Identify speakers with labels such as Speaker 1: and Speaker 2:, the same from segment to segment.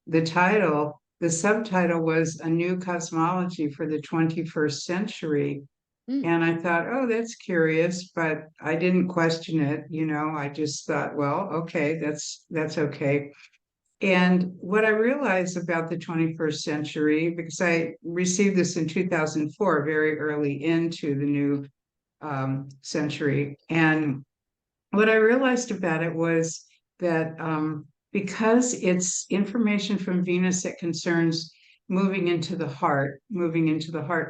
Speaker 1: the subtitle was A New Cosmology for the 21st Century.
Speaker 2: Mm.
Speaker 1: And I thought, oh, that's curious, but I didn't question it. I just thought, well, okay, that's okay. And what I realized about the 21st century, because I received this in 2004, very early into the new century, and what I realized about it was that because it's information from Venus that concerns moving into the heart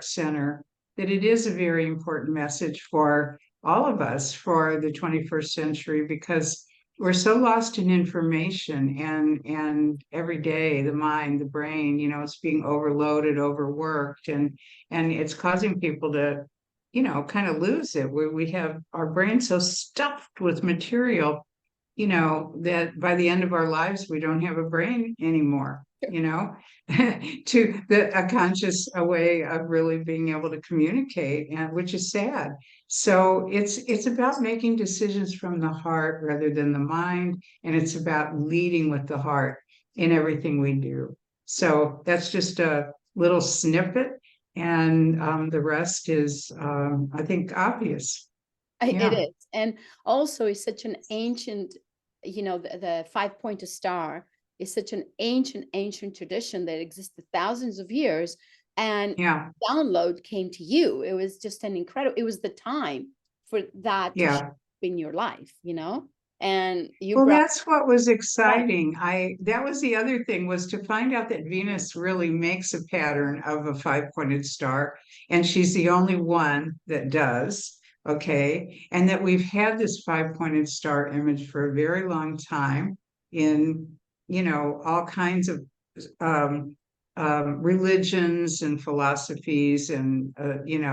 Speaker 1: center, that it is a very important message for all of us for the 21st century because we're so lost in information and every day the mind, the brain, it's being overloaded, overworked, and it's causing people to kind of lose it, where we have our brain so stuffed with material, that by the end of our lives, we don't have a brain anymore, to a conscious a way of really being able to communicate, and which is sad. So it's about making decisions from the heart rather than the mind, and it's about leading with the heart in everything we do. So that's just a little snippet, and the rest is, I think, obvious.
Speaker 2: It
Speaker 1: Yeah.
Speaker 2: is. And also it's such an ancient, the five-pointed star is such an ancient tradition that existed thousands of years. And
Speaker 1: Yeah.
Speaker 2: download came to you. It was just an incredible, it was the time for that to show
Speaker 1: Yeah.
Speaker 2: up in your life, and you
Speaker 1: Well,
Speaker 2: brought
Speaker 1: that's what was
Speaker 2: right.
Speaker 1: exciting. That was the other thing, was to find out that Venus really makes a pattern of a five-pointed star, and she's the only one that does. Okay. And that we've had this five-pointed star image for a very long time in, all kinds of um, religions and philosophies and,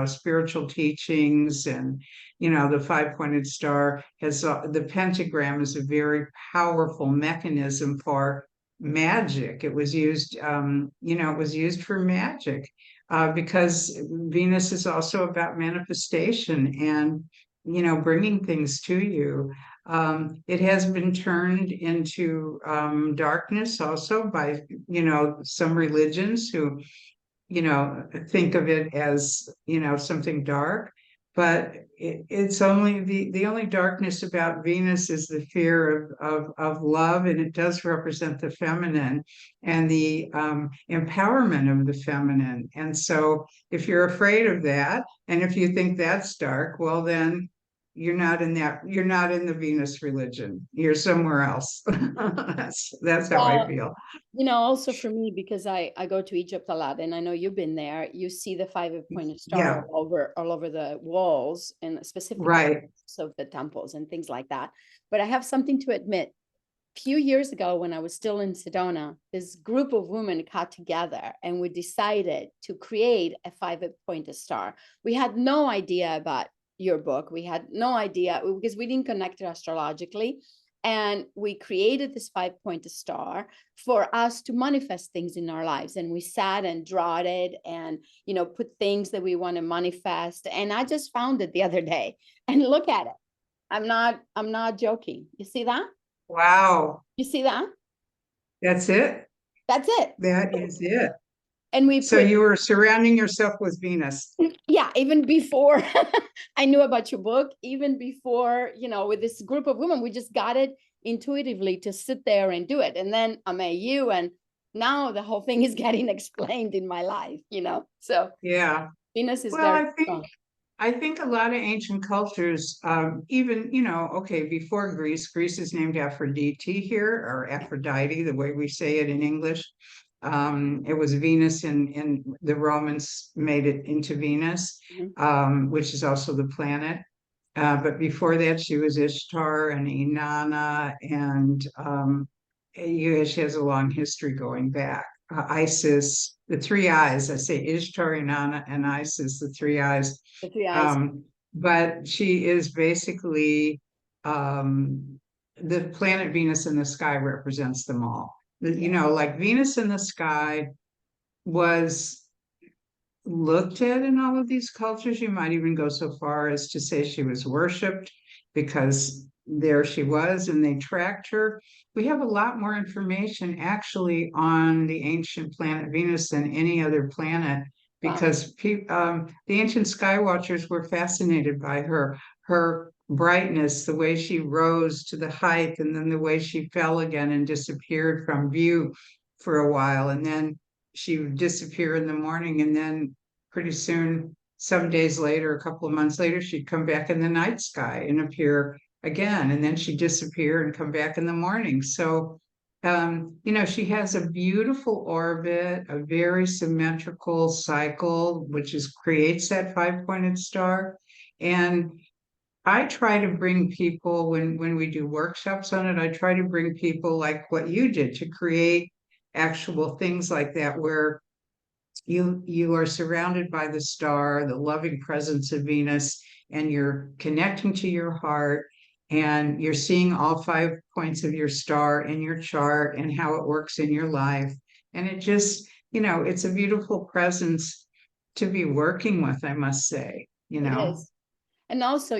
Speaker 1: spiritual teachings. And, the five-pointed star has, the pentagram is a very powerful mechanism for magic. It was used, it was used for magic, because Venus is also about manifestation and, bringing things to you. It has been turned into darkness also by, some religions who, think of it as, something dark. But it's only the only darkness about Venus is the fear of love, and it does represent the feminine and the empowerment of the feminine. And so, if you're afraid of that, and if you think that's dark, well, then you're not in the Venus religion. You're somewhere else. That's how I
Speaker 2: Well,
Speaker 1: feel.
Speaker 2: also for me, because I go to Egypt a lot, and I know you've been there, you see the five-pointed star
Speaker 1: Yeah,
Speaker 2: all over the walls, and specifically
Speaker 1: right.
Speaker 2: of the temples and things like that. But I have something to admit. A few years ago, when I was still in Sedona, this group of women got together and we decided to create a five-pointed star. We had no idea about your book. We had no idea because we didn't connect it astrologically. And we created this five-pointed star for us to manifest things in our lives. And we sat and drawed it and, put things that we want to manifest. And I just found it the other day, and look at it. I'm not joking. You see that?
Speaker 1: Wow.
Speaker 2: You see that?
Speaker 1: That's it.
Speaker 2: That's it.
Speaker 1: That is it.
Speaker 2: And we
Speaker 1: So
Speaker 2: put,
Speaker 1: you were surrounding yourself with Venus.
Speaker 2: yeah, even before I knew about your book, even before, with this group of women, we just got it intuitively to sit there and do it. And then I met you, and now the whole thing is getting explained in my life, So
Speaker 1: Yeah.
Speaker 2: Venus is
Speaker 1: Well,
Speaker 2: very
Speaker 1: I think
Speaker 2: strong.
Speaker 1: I think a lot of ancient cultures, even, okay, before Greece, Greece is named Aphrodite here, or Aphrodite, the way we say it in English. It was Venus, and the Romans made it into Venus,
Speaker 2: Mhm.
Speaker 1: which is also the planet. But before that, she was Ishtar and Inanna, and she has a long history going back. Isis, the three eyes. I say Ishtar, Inanna, and Isis, the three eyes.
Speaker 2: The three eyes.
Speaker 1: Um, but she is basically, the planet Venus in the sky represents them all. Like Venus in the sky was looked at in all of these cultures. You might even go so far as to say she was worshipped because there she was, and they tracked her. We have a lot more information actually on the ancient planet Venus than any other planet,
Speaker 2: Wow.
Speaker 1: because the ancient sky watchers were fascinated by her brightness, the way she rose to the height, and then the way she fell again and disappeared from view for a while, and then she would disappear in the morning, and then pretty soon, some days later, a couple of months later, she'd come back in the night sky and appear again, and then she'd disappear and come back in the morning. So, she has a beautiful orbit, a very symmetrical cycle, which creates that five-pointed star. And I try to bring people, when we do workshops on it, I try to bring people like what you did, to create actual things like that, where you are surrounded by the star, the loving presence of Venus, and you're connecting to your heart, and you're seeing all 5 points of your star in your chart and how it works in your life. And it just, it's a beautiful presence to be working with, I must say,
Speaker 2: It is. And also,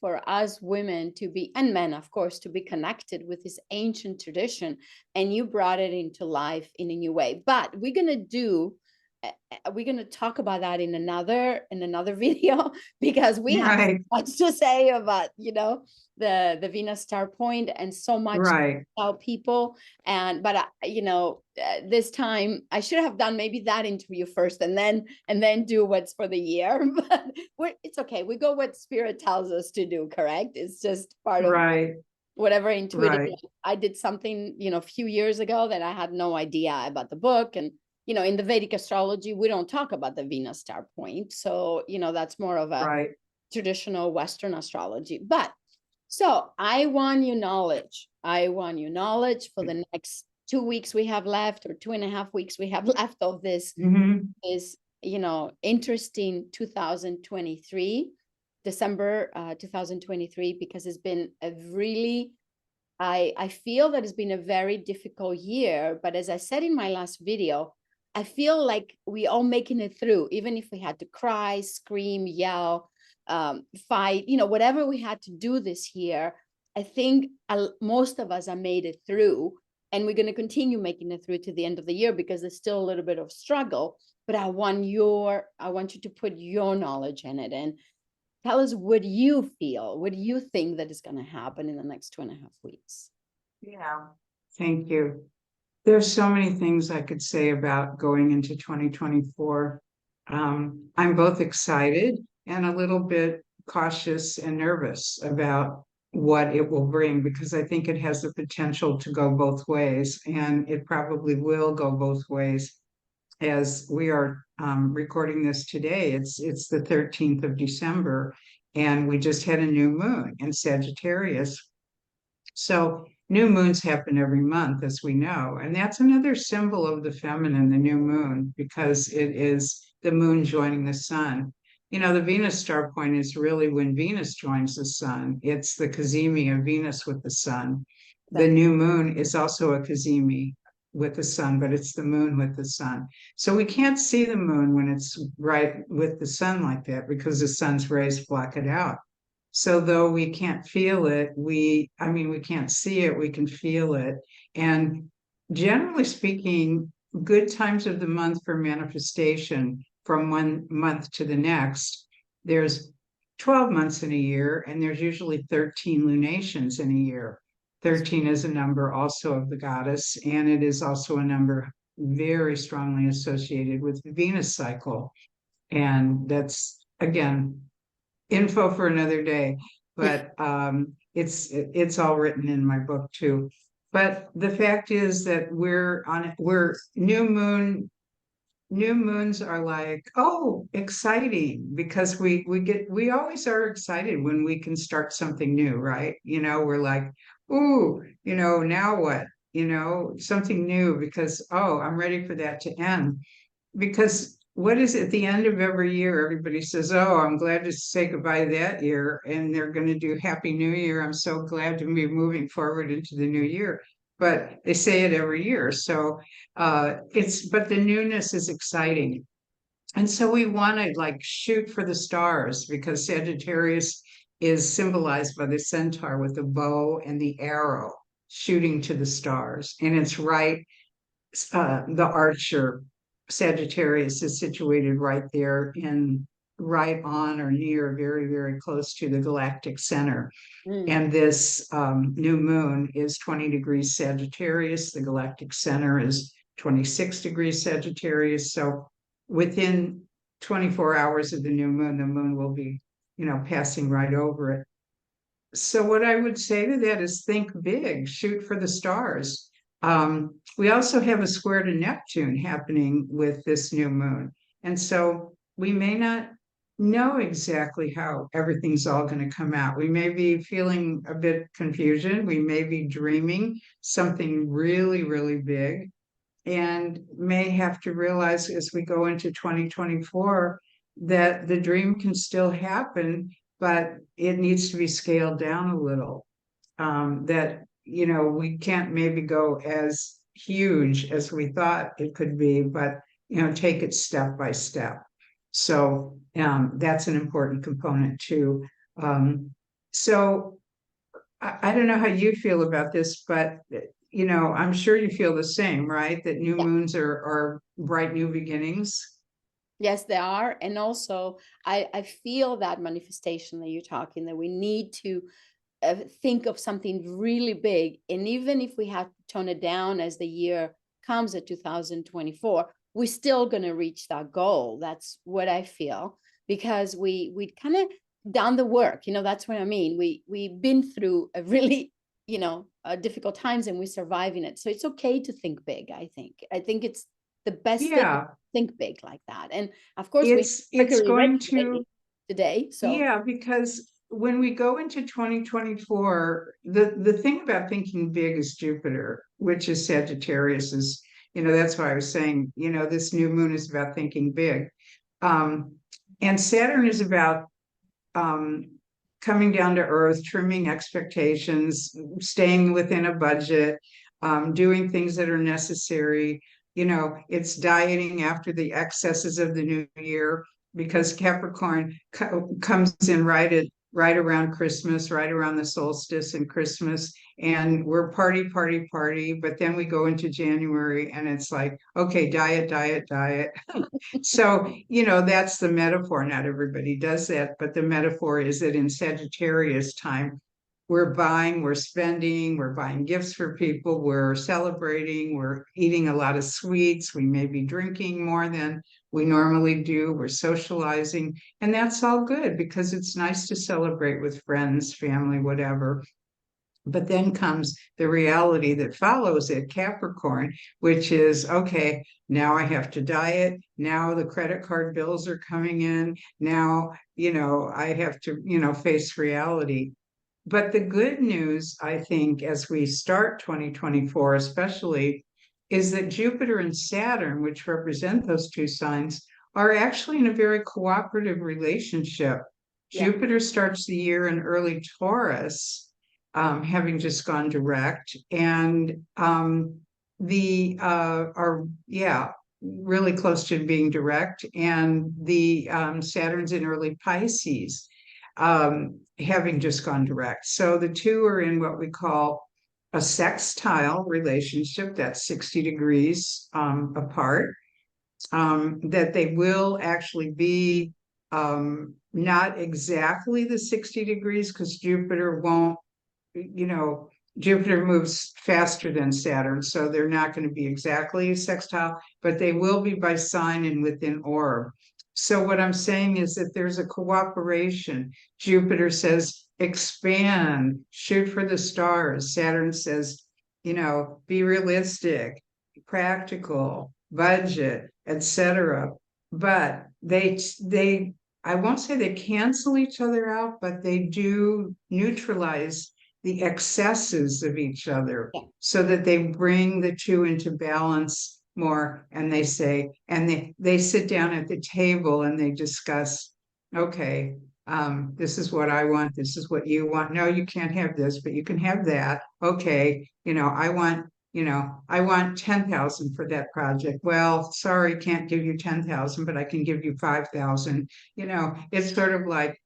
Speaker 2: for us women to be, and men, of course, to be connected with this ancient tradition, and you brought it into life in a new way. But we're going to talk about that in another video, because we have so
Speaker 1: Right,
Speaker 2: much to say about, the Venus star point, and so much
Speaker 1: right,
Speaker 2: about people. But this time I should have done maybe that interview first, and then do what's for the year. But it's okay. We go what spirit tells us to do, correct? It's just part of
Speaker 1: right,
Speaker 2: whatever intuitive.
Speaker 1: right,
Speaker 2: I did something, a few years ago that I had no idea about the book. And, in the Vedic astrology, we don't talk about the Venus star point. So, that's more of a
Speaker 1: right.
Speaker 2: traditional Western astrology. But so I want you knowledge. I want you knowledge for the next 2 weeks we have left, or 2.5 weeks we have left of this,
Speaker 1: Hmm.
Speaker 2: interesting 2023, December 2023, because it's been a really, I feel that it's been a very difficult year. But as I said in my last video, I feel like we all making it through, even if we had to cry, scream, yell, fight, whatever we had to do this year. I think most of us have made it through, and we're going to continue making it through to the end of the year, because there's still a little bit of struggle. But I want you to put your knowledge in it, and tell us what you feel, what do you think that is going to happen in the next 2.5 weeks.
Speaker 1: Yeah, thank you. There's so many things I could say about going into 2024. I'm both excited and a little bit cautious and nervous about what it will bring, because I think it has the potential to go both ways, and it probably will go both ways. As we are recording this today, it's the 13th of December, and we just had a new moon in Sagittarius. So new moons happen every month, as we know, and that's another symbol of the feminine, the new moon, because it is the moon joining the sun. The Venus star point is really when Venus joins the sun. It's the cazimi of Venus with the sun. The
Speaker 2: Exactly.
Speaker 1: new moon is also a cazimi with the sun, but it's the moon with the sun. So we can't see the moon when it's right with the sun like that, because the sun's rays block it out. So though we can't feel it, we can't see it, we can feel it. And generally speaking, good times of the month for manifestation from one month to the next, there's 12 months in a year, and there's usually 13 lunations in a year. 13 is a number also of the goddess, and it is also a number very strongly associated with the Venus cycle. And that's, again, info for another day, but it's all written in my book too. But the fact is that we're new moons are like, oh, exciting, because we always are excited when we can start something new, right? We're like, ooh, now what? Something new, because, oh, I'm ready for that to end. Because what is at the end of every year, everybody says, oh, I'm glad to say goodbye to that year, and they're going to do Happy New Year. I'm so glad to be moving forward into the new year. But they say it every year. So but the newness is exciting. And so we want to like shoot for the stars, because Sagittarius is symbolized by the centaur with the bow and the arrow shooting to the stars. And it's right, the archer, Sagittarius, is situated right there in right on or near, very, very close to the galactic center.
Speaker 2: Mm.
Speaker 1: And this new moon is 20 degrees Sagittarius. The galactic center is 26 degrees Sagittarius. So within 24 hours of the moon will be, passing right over it. So what I would say to that is think big, shoot for the stars. We also have a square to Neptune happening with this new moon. And so we may not know exactly how everything's all going to come out. We may be feeling a bit confusion. We may be dreaming something really, really big, and may have to realize as we go into 2024 that the dream can still happen, but it needs to be scaled down a little. That, we can't maybe go as huge as we thought it could be, but, take it step by step. So that's an important component too. So I don't know how you feel about this, but I'm sure you feel the same, right? That new
Speaker 2: Yeah.
Speaker 1: moons are bright new beginnings.
Speaker 2: Yes, they are. And also, I feel that manifestation that you're talking, that we need to think of something really big. And even if we have to tone it down as the year comes at 2024, we're still going to reach that goal. That's what I feel, because we kind of done the work. That's what I mean. We've been through a really, difficult times, and we're surviving it. So it's okay to think big. I think it's the best thing.
Speaker 1: Yeah,
Speaker 2: Think big like that. And of course,
Speaker 1: it's
Speaker 2: Mercury
Speaker 1: going
Speaker 2: Retrograde
Speaker 1: to,
Speaker 2: today. So
Speaker 1: yeah, because when we go into 2024, the thing about thinking big is Jupiter, which is Sagittarius, is, that's why I was saying, this new moon is about thinking big. And Saturn is about coming down to earth, trimming expectations, staying within a budget, doing things that are necessary. It's dieting after the excesses of the new year, because Capricorn comes in right around Christmas, right around the solstice and Christmas, and we're party, party, party. But then we go into January, and it's like, okay, diet, diet, diet. So, that's the metaphor. Not everybody does that, but the metaphor is that in Sagittarius time, we're buying, we're spending, we're buying gifts for people, we're celebrating, we're eating a lot of sweets, we may be drinking more than we normally do, we're socializing, and that's all good because it's nice to celebrate with friends, family, whatever. But then comes the reality that follows it, Capricorn, which is, okay, now I have to diet. Now the credit card bills are coming in. Now, I have to, face reality. But the good news, I think, as we start 2024, especially, is that Jupiter and Saturn, which represent those two signs, are actually in a very cooperative relationship.
Speaker 2: yeah,
Speaker 1: Jupiter starts the year in early Taurus, having just gone direct, and the are yeah really close to being direct, and the Saturn's in early Pisces, having just gone direct. So the two are in what we call a sextile relationship, that's 60 degrees apart. That they will actually be not exactly the 60 degrees, because Jupiter won't, Jupiter moves faster than Saturn, so they're not going to be exactly sextile, but they will be by sign and within orb. So what I'm saying is that there's a cooperation. Jupiter says, expand, shoot for the stars. Saturn says, be realistic, practical, budget, etc. But I won't say they cancel each other out, but they do neutralize the excesses of each other,
Speaker 2: yeah.
Speaker 1: so that they bring the two into balance more. And they say, and they sit down at the table and they discuss, okay, this is what I want, this is what you want. No, you can't have this, but you can have that. Okay, I want 10,000 for that project. Well, sorry, can't give you 10,000, but I can give you 5,000. It's sort of like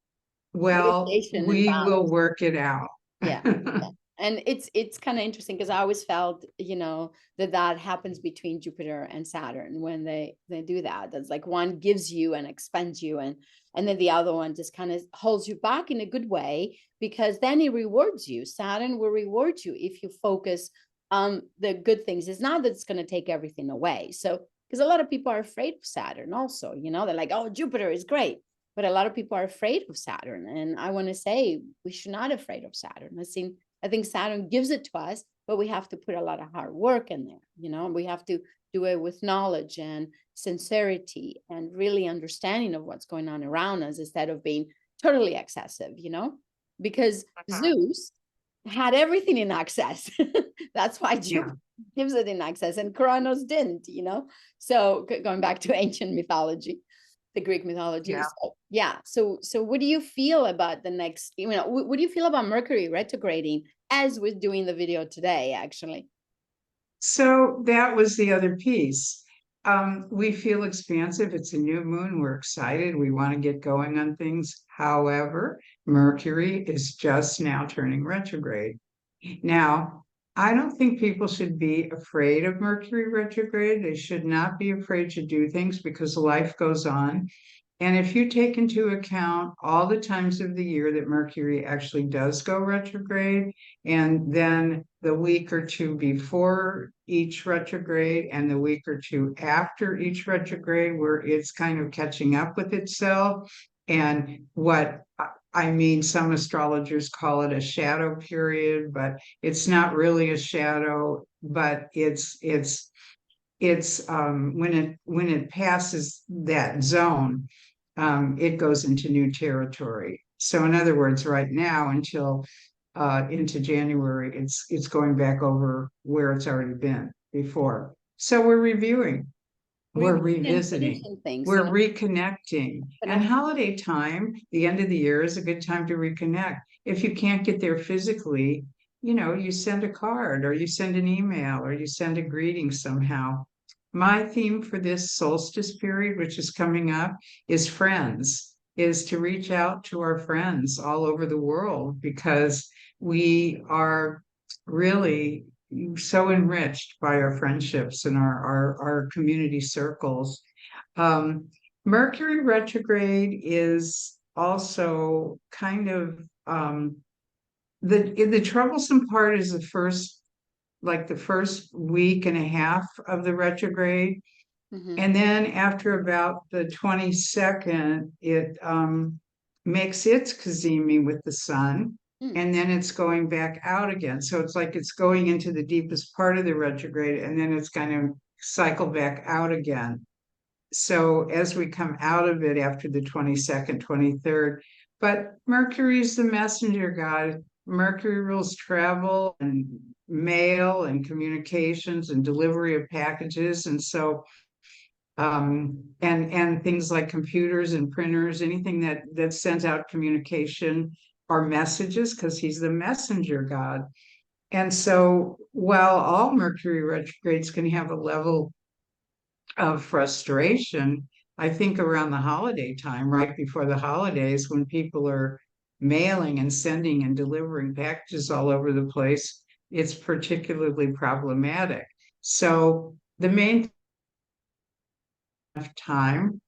Speaker 1: Well,
Speaker 2: negotiation and
Speaker 1: we will
Speaker 2: balance.
Speaker 1: work it out.
Speaker 2: Yeah. Yeah. And it's kind of interesting because I always felt, that that happens between Jupiter and Saturn when they do that. That's like one gives you and expands you, and then the other one just kind of holds you back in a good way, because then it rewards you. Saturn will reward you if you focus on the good things. It's not that it's going to take everything away. So, because a lot of people are afraid of Saturn also, they're like, oh, Jupiter is great. But a lot of people are afraid of Saturn. And I want to say we should not afraid of Saturn. I think Saturn gives it to us, but we have to put a lot of hard work in there. We have to do it with knowledge and sincerity and really understanding of what's going on around us, instead of being totally excessive, because Zeus had everything in access. That's why Jupiter gives it in access, and Kronos didn't. So going back to ancient mythology, the Greek mythology.
Speaker 1: Yeah.
Speaker 2: So what do you feel about the next, what do you feel about Mercury retrograding, as we're doing the video today, actually?
Speaker 1: So that was the other piece. We feel expansive. It's a new moon. We're excited. We want to get going on things. However, Mercury is just now turning retrograde. Now, I don't think people should be afraid of Mercury retrograde. They should not be afraid to do things, because life goes on. And if you take into account all the times of the year that Mercury actually does go retrograde, and then the week or two before each retrograde and the week or two after each retrograde, where it's kind of catching up with itself, and what I mean, some astrologers call it a shadow period, but it's not really a shadow, but it's when it passes that zone, it goes into new territory. So in other words, right now until into January, it's going back over where it's already been before. So we're reviewing, we're
Speaker 2: Reviewing and
Speaker 1: revisiting,
Speaker 2: finishing things,
Speaker 1: we're reconnecting. And
Speaker 2: connecting.
Speaker 1: holiday time, the end of the year, is a good time to reconnect. If you can't get there physically, you send a card, or you send an email, or you send a greeting somehow. My theme for this solstice period, which is coming up, is friends, is to reach out to our friends all over the world, because we are really so enriched by our friendships and our community circles. Um, Mercury retrograde is also kind of the troublesome part is the first week and a half of the retrograde.
Speaker 2: Mhm.
Speaker 1: And then after about the 22nd, it makes its cazimi with the sun,
Speaker 2: Mm.
Speaker 1: and then it's going back out again. So it's like it's going into the deepest part of the retrograde, and then it's going to cycle back out again. So as we come out of it after the 22nd, 23rd, but Mercury is the messenger god. Mercury rules travel and mail and communications and delivery of packages. And so and things like computers and printers, anything that sends out communication or messages, because he's the messenger god. And so while all Mercury retrogrades can have a level of frustration, I think around the holiday time, right before the holidays, when people are mailing and sending and delivering packages all over the place, it's particularly problematic. So the main time,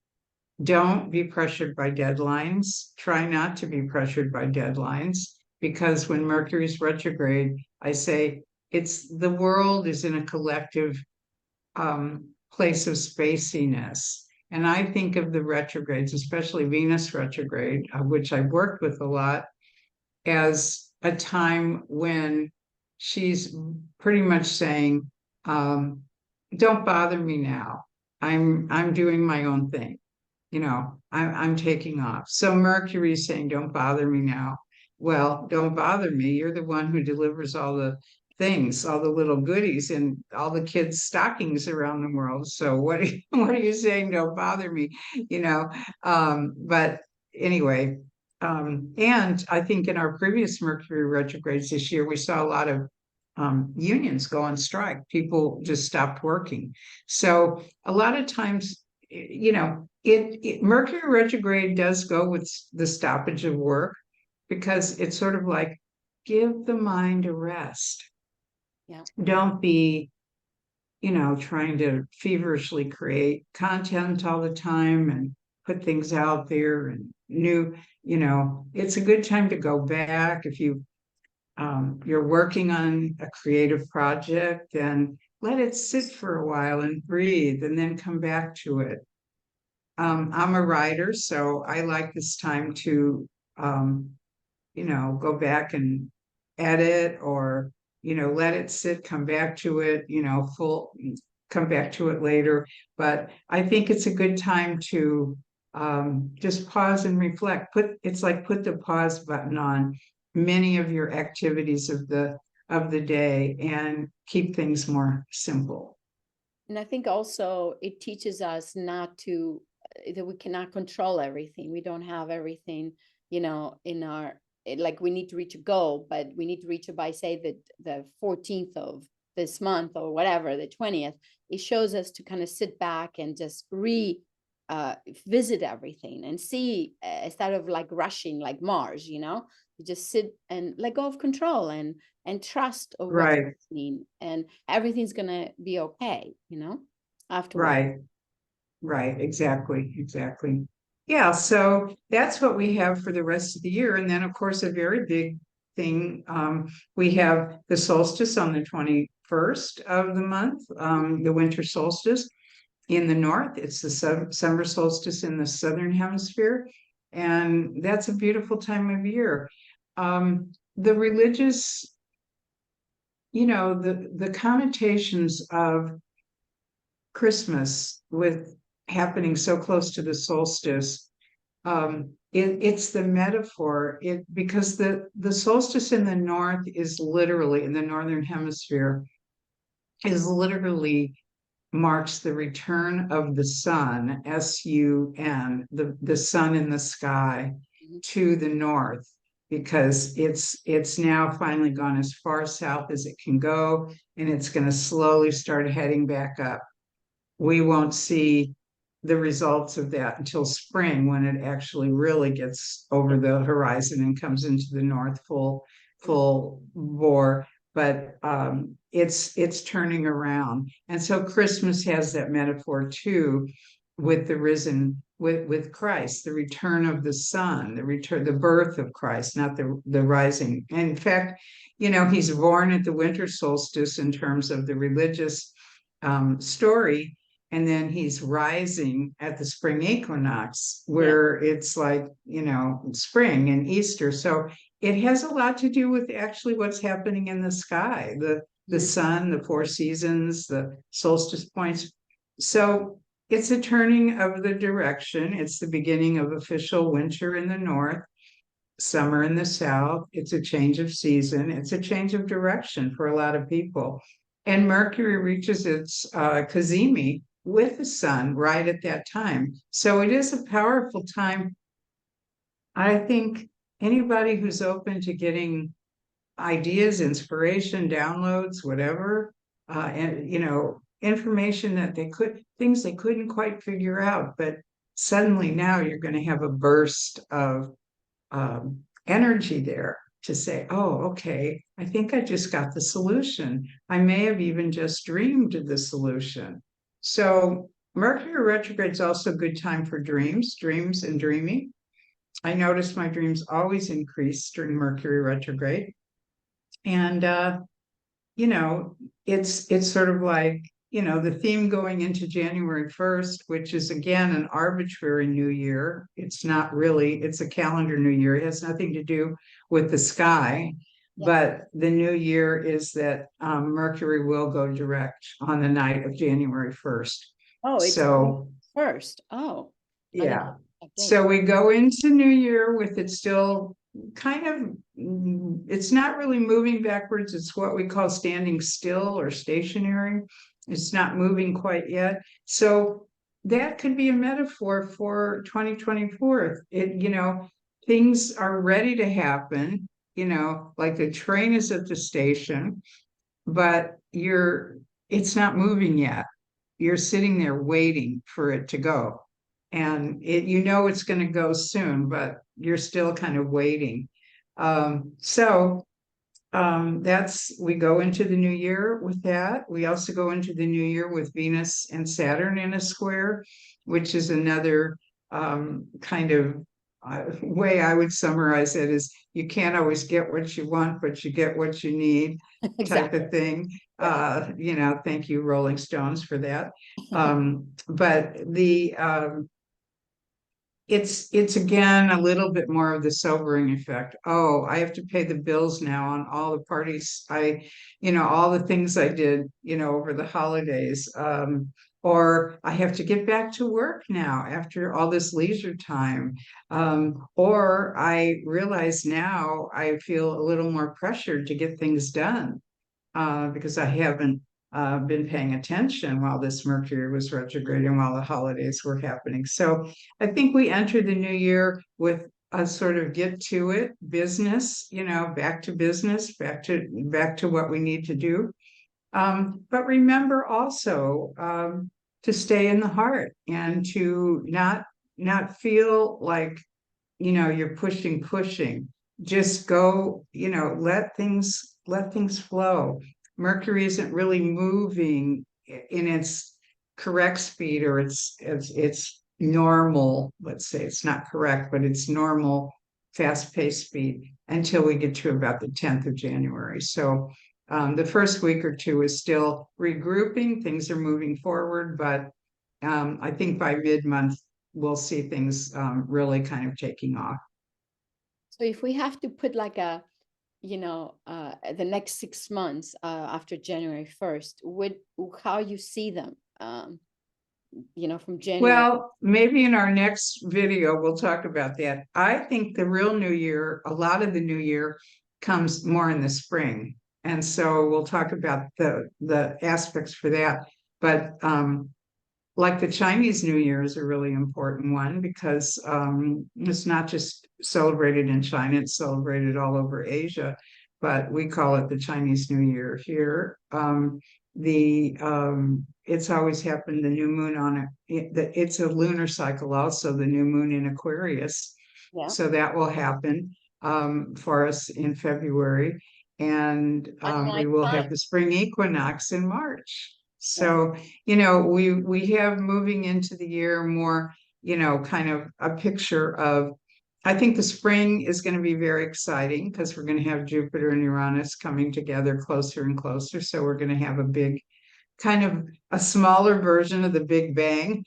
Speaker 1: don't be pressured by deadlines. Try not to be pressured by deadlines, because when Mercury's retrograde, I say the world is in a collective place of spaciness. And I think of the retrogrades, especially Venus retrograde, which I've worked with a lot, as a time when she's pretty much saying, don't bother me now. I'm doing my own thing. I'm taking off. So Mercury is saying, don't bother me now. Well, don't bother me. You're the one who delivers all the things, all the little goodies and all the kids' stockings around the world. So what are you saying? Don't bother me, but anyway, and I think in our previous Mercury retrogrades this year, we saw a lot of unions go on strike. People just stopped working. So a lot of times, Mercury retrograde does go with the stoppage of work, because it's sort of like give the mind a rest.
Speaker 2: Yeah.
Speaker 1: Don't be, trying to feverishly create content all the time and put things out there and new, it's a good time to go back if you're working on a creative project, and let it sit for a while and breathe and then come back to it. I'm a writer, so I like this time to, um, go back and edit, or, let it sit, come back to it, come back to it later. But I think it's a good time to just pause and reflect. It's like put the pause button on many of your activities of the day and keep things more simple.
Speaker 2: And I think also it teaches us not to, that we cannot control everything. We don't have everything, in our, like we need to reach a goal, but we need to reach it by, say, the 14th of this month or whatever, the 20th. It shows us to kind of sit back and just visit everything and see, instead of like rushing like Mars, you just sit and let go of control and trust of what's
Speaker 1: Right,
Speaker 2: happening, and everything's gonna be okay, afterward.
Speaker 1: right. Right, exactly, exactly. Yeah, so that's what we have for the rest of the year. And then, of course, a very big thing, we have the solstice on the 21st of the month, the winter solstice in the north. It's the summer solstice in the southern hemisphere. And that's a beautiful time of year. The religious, the connotations of Christmas with happening so close to the solstice, it's the metaphor, because the solstice in the north is literally, in the northern hemisphere, is literally marks the return of the sun, sun, the sun in the sky,
Speaker 2: Mhm.
Speaker 1: to the north, because it's now finally gone as far south as it can go, and it's going to slowly start heading back up. We won't see the results of that until spring, when it actually really gets over the horizon and comes into the north full bore. But it's turning around, and so Christmas has that metaphor too, with the risen, with Christ, the return of the sun, the birth of Christ, not the rising. And in fact, he's born at the winter solstice in terms of the religious story, and then he's rising at the spring equinox,
Speaker 2: Yeah.
Speaker 1: where it's like, spring and Easter. So it has a lot to do with actually what's happening in the sky, the
Speaker 2: Mhm.
Speaker 1: sun, the four seasons, the solstice points. So it's a turning of the direction. It's the beginning of official winter in the north, summer in the south. It's a change of season. It's a change of direction for a lot of people. And Mercury reaches its cazimi with the sun right at that time. So it is a powerful time. I think anybody who's open to getting ideas, inspiration, downloads, whatever, and information that things they couldn't quite figure out, but suddenly now you're going to have a burst of energy there to say, oh, okay, I think I just got the solution. I may have even just dreamed the solution. So Mercury retrograde is also a good time for dreams and dreaming. I notice my dreams always increase during Mercury retrograde. And you know, it's sort of like, the theme going into January 1st, which is again an arbitrary new year. It's not really, it's a calendar new year. It has nothing to do with the sky,
Speaker 2: Yeah.
Speaker 1: but the new year is that Mercury will go direct on the night of January 1st.
Speaker 2: Oh, it's
Speaker 1: So
Speaker 2: first. Oh, I didn't
Speaker 1: yeah.
Speaker 2: know that date.
Speaker 1: So we go into New Year with it still kind of, it's not really moving backwards. It's what we call standing still or stationary. It's not moving quite yet. So that could be a metaphor for 2024. Things are ready to happen, like the train is at the station, but it's not moving yet. You're sitting there waiting for it to go, and it's going to go soon, but you're still kind of waiting. So we go into the new year with that. We also go into the new year with Venus and Saturn in a square, which is another kind of way I would summarize it is you can't always get what you want, but you get what you need type
Speaker 2: Exactly.
Speaker 1: of thing.
Speaker 2: Yeah.
Speaker 1: Thank you, Rolling Stones, for that. But it's again a little bit more of the sobering effect. Oh, I have to pay the bills now on all the parties all the things I did, over the holidays. Or I have to get back to work now after all this leisure time. Or I realize now I feel a little more pressured to get things done because I haven't been paying attention while this Mercury was retrograding, while the holidays were happening. So I think we enter the new year with a sort of get to it business, back to business, back to what we need to do. But remember also to stay in the heart and to not feel like you're pushing. Just go, let things flow. Mercury isn't really moving in its correct speed, or it's normal. Let's say it's not correct, but it's normal fast-paced speed until we get to about the 10th of January. So the first week or two is still regrouping. Things are moving forward, but I think by mid-month we'll see things really kind of taking off.
Speaker 2: So if we have to put like the next 6 months after January 1st, how you see them, from January.
Speaker 1: Well, maybe in our next video we'll talk about that. I think the real new year, a lot of the new year comes more in the spring. And so we'll talk about the aspects for that. But like the Chinese New Year is a really important one because it's not just celebrated in China, it's celebrated all over Asia, but we call it the Chinese New Year here. It's always happened, the new moon on it's a lunar cycle also, the new moon in Aquarius.
Speaker 2: Yeah.
Speaker 1: So that will happen for us in February. And we will have the spring equinox in March. So, we have moving into the year more, kind of a picture of, I think the spring is going to be very exciting because we're going to have Jupiter and Uranus coming together closer and closer. So we're going to have a big, kind of a smaller version of the Big Bang.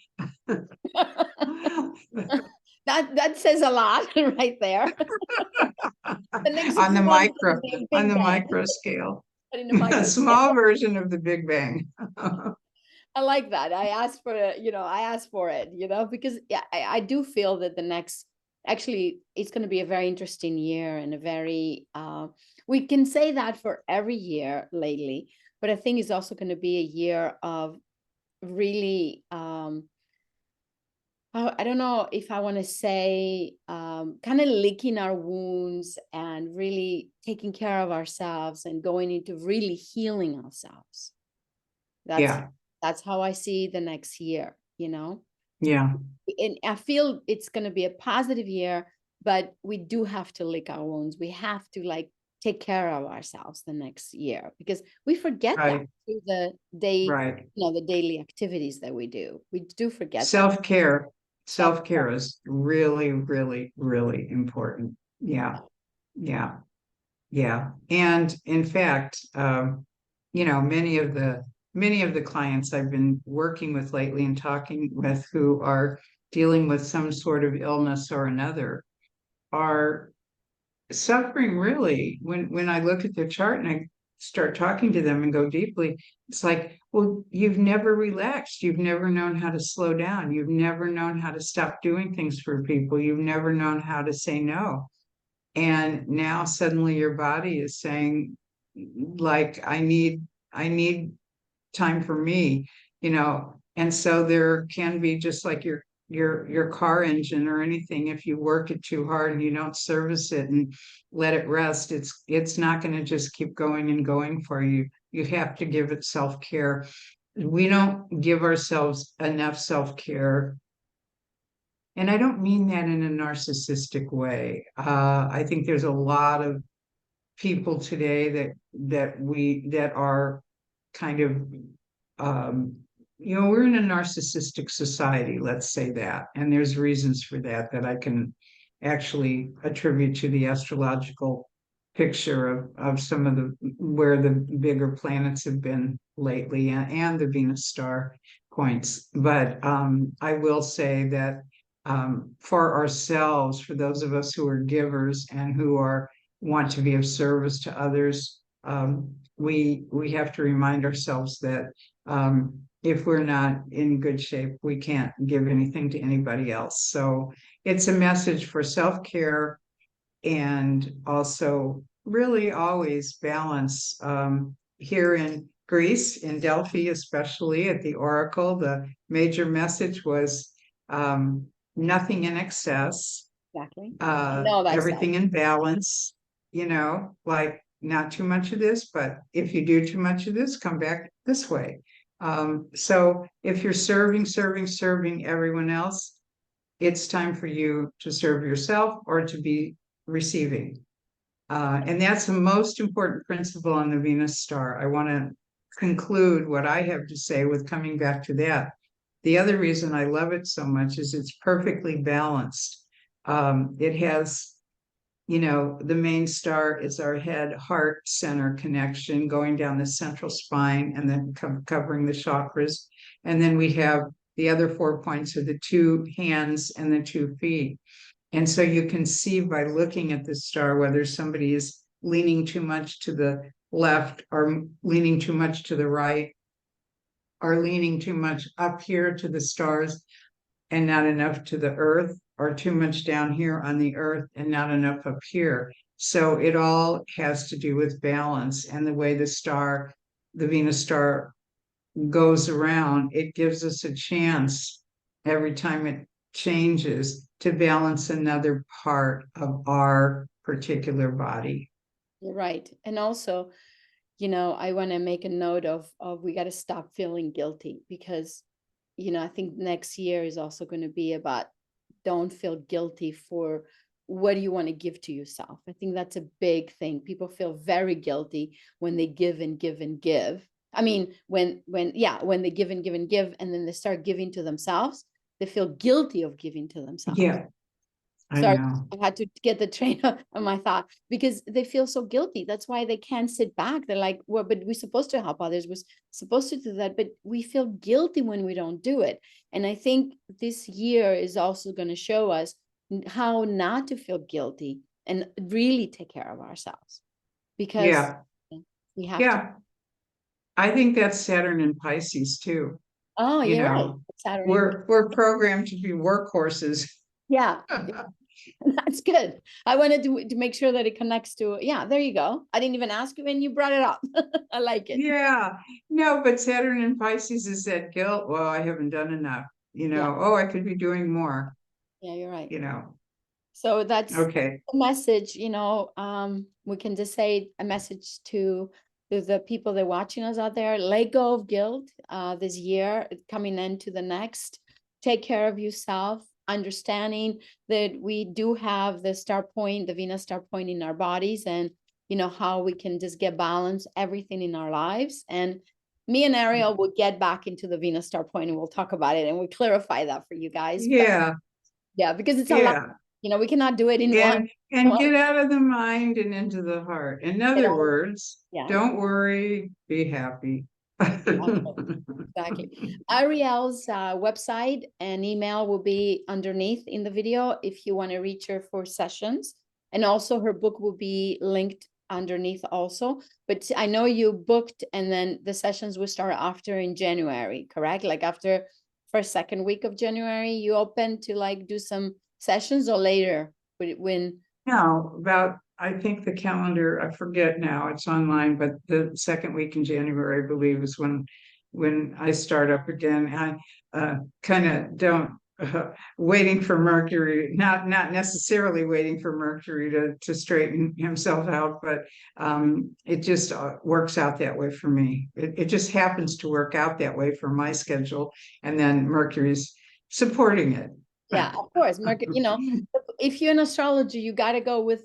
Speaker 2: That says a lot right there.
Speaker 1: On the micro scale. A small version of the Big Bang.
Speaker 2: I like that. I asked for it, because yeah, I do feel that actually it's going to be a very interesting year and a very, we can say that for every year lately, but I think it's also going to be a year of really, I don't know if I want to say kind of licking our wounds and really taking care of ourselves and going into really healing ourselves. That's how I see the next year,
Speaker 1: Yeah.
Speaker 2: And I feel it's going to be a positive year, but we do have to lick our wounds. We have to take care of ourselves the next year because we forget that through the day, the daily activities that we do. We do forget
Speaker 1: self-care. Self-care is really, really, really important. Yeah. And in fact, many of the clients I've been working with lately and talking with who are dealing with some sort of illness or another are suffering really. When I look at their chart and I start talking to them and go deeply, it's like, well, you've never relaxed. You've never known how to slow down. You've never known how to stop doing things for people. You've never known how to say no. And now suddenly your body is saying, I need time for me, and so there can be, just like your car engine or anything, if you work it too hard and you don't service it and let it rest, it's not going to just keep going and going for you. You have to give it self-care. We don't give ourselves enough self-care And I don't mean that in a narcissistic way. I think there's a lot of people today that are kind of we're in a narcissistic society, let's say that, and there's reasons for that I can actually attribute to the astrological picture of some of the where the bigger planets have been lately, and the Venus star points. But I will say that for ourselves, for those of us who are givers and who are want to be of service to others, we have to remind ourselves that if we're not in good shape, we can't give anything to anybody else. So it's a message for self-care, and also really always balance. Here in Greece, in Delphi, especially at the Oracle, the major message was nothing in excess,
Speaker 2: Exactly. No, that's that.
Speaker 1: everything in balance, like not too much of this, but if you do too much of this, come back this way. So if you're serving everyone else, it's time for you to serve yourself or to be receiving. And that's the most important principle on the Venus star. I want to conclude what I have to say with coming back to that. The other reason I love it so much is it's perfectly balanced. It has, the main star is our head heart center connection going down the central spine and then covering the chakras. And then we have the other 4 points are the 2 hands and the 2 feet. And so you can see by looking at the star whether somebody is leaning too much to the left or leaning too much to the right, or leaning too much up here to the stars and not enough to the earth, or too much down here on the earth and not enough up here. So it all has to do with balance, and the way the Venus star goes around, it gives us a chance every time it changes to balance another part of our particular body.
Speaker 2: You're right. And also, I want to make a note of we got to stop feeling guilty, because, I think next year is also going to be about don't feel guilty for what do you want to give to yourself. I think that's a big thing. People feel very guilty when they give and give and give. I mean, when they give and give and give, and then they start giving to themselves, they feel guilty of giving to themselves.
Speaker 1: Yeah, I
Speaker 2: Sorry,
Speaker 1: know.
Speaker 2: I had to get the train of my thought, because they feel so guilty. That's why they can't sit back. They're like, well, but we're supposed to help others. We're supposed to do that, but we feel guilty when we don't do it. And I think this year is also going to show us how not to feel guilty and really take care of ourselves, because
Speaker 1: Yeah,
Speaker 2: we have to.
Speaker 1: yeah. I think that's Saturn and Pisces too.
Speaker 2: Oh,
Speaker 1: You
Speaker 2: you're right.
Speaker 1: know,
Speaker 2: Saturn.
Speaker 1: we're programmed to be workhorses.
Speaker 2: Yeah. That's good. I wanted to make sure that it connects to, yeah, there you go. I didn't even ask you and you brought it up. I like it.
Speaker 1: Yeah, no, but Saturn and Pisces is that guilt. Well, I haven't done enough.
Speaker 2: Yeah.
Speaker 1: Oh, I could be doing more.
Speaker 2: Yeah, you're right.
Speaker 1: You know,
Speaker 2: So that's
Speaker 1: okay.
Speaker 2: a message, we can just say a message to the people that are watching us out there. Let go of guilt this year, coming into the next. Take care of yourself, understanding that we do have the star point, the Venus star point in our bodies, and how we can just get balance everything in our lives. And me and Arielle will get back into the Venus star point and we'll talk about it and we'll clarify that for you guys.
Speaker 1: Yeah,
Speaker 2: Yeah, because it's a lot.
Speaker 1: yeah.
Speaker 2: We cannot do it in one.
Speaker 1: And get out of the mind and into the heart. In other words,
Speaker 2: Yeah,
Speaker 1: don't worry, be happy.
Speaker 2: exactly. Arielle's website and email will be underneath in the video if you want to reach her for sessions. And also her book will be linked underneath also. But I know you booked and then the sessions will start after in January, correct? Like after first, second week of January, you open to like do some sessions, or later when?
Speaker 1: No, I think the calendar, I forget now, it's online, but the second week in January, I believe, is when I start up again. I kind of don't waiting for Mercury, not necessarily waiting for Mercury to straighten himself out, but it just works out that way for me. It just happens to work out that way for my schedule, and then Mercury's supporting it.
Speaker 2: Yeah, of course. Mercury, if you're in astrology, you got to go with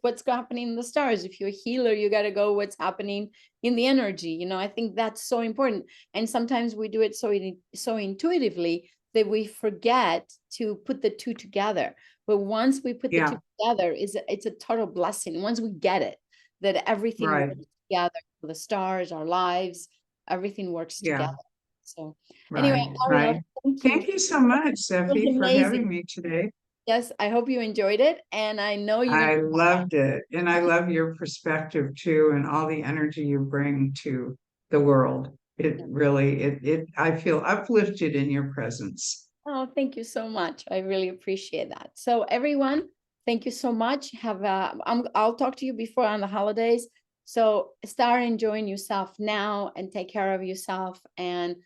Speaker 2: what's happening in the stars. If you're a healer, you got to go what's happening in the energy. I think that's so important. And sometimes we do it so intuitively that we forget to put the two together. But once we put the two together, it's a total blessing. Once we get it, that everything works together, the stars, our lives, everything works together. So anyway, Arielle,
Speaker 1: Thank you so much, Zeffi, for having me today.
Speaker 2: Yes, I hope you enjoyed it. And I know you're
Speaker 1: I loved it. And I love your perspective too, and all the energy you bring to the world. It really, I feel uplifted in your presence.
Speaker 2: Oh, thank you so much. I really appreciate that. So everyone, thank you so much. I'll talk to you before on the holidays. So start enjoying yourself now and take care of yourself and,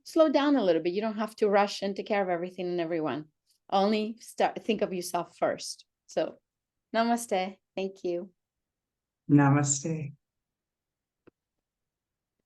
Speaker 2: slow down a little bit. You don't have to rush and take care of everything and everyone. Only think of yourself first. So namaste. Thank you.
Speaker 1: Namaste.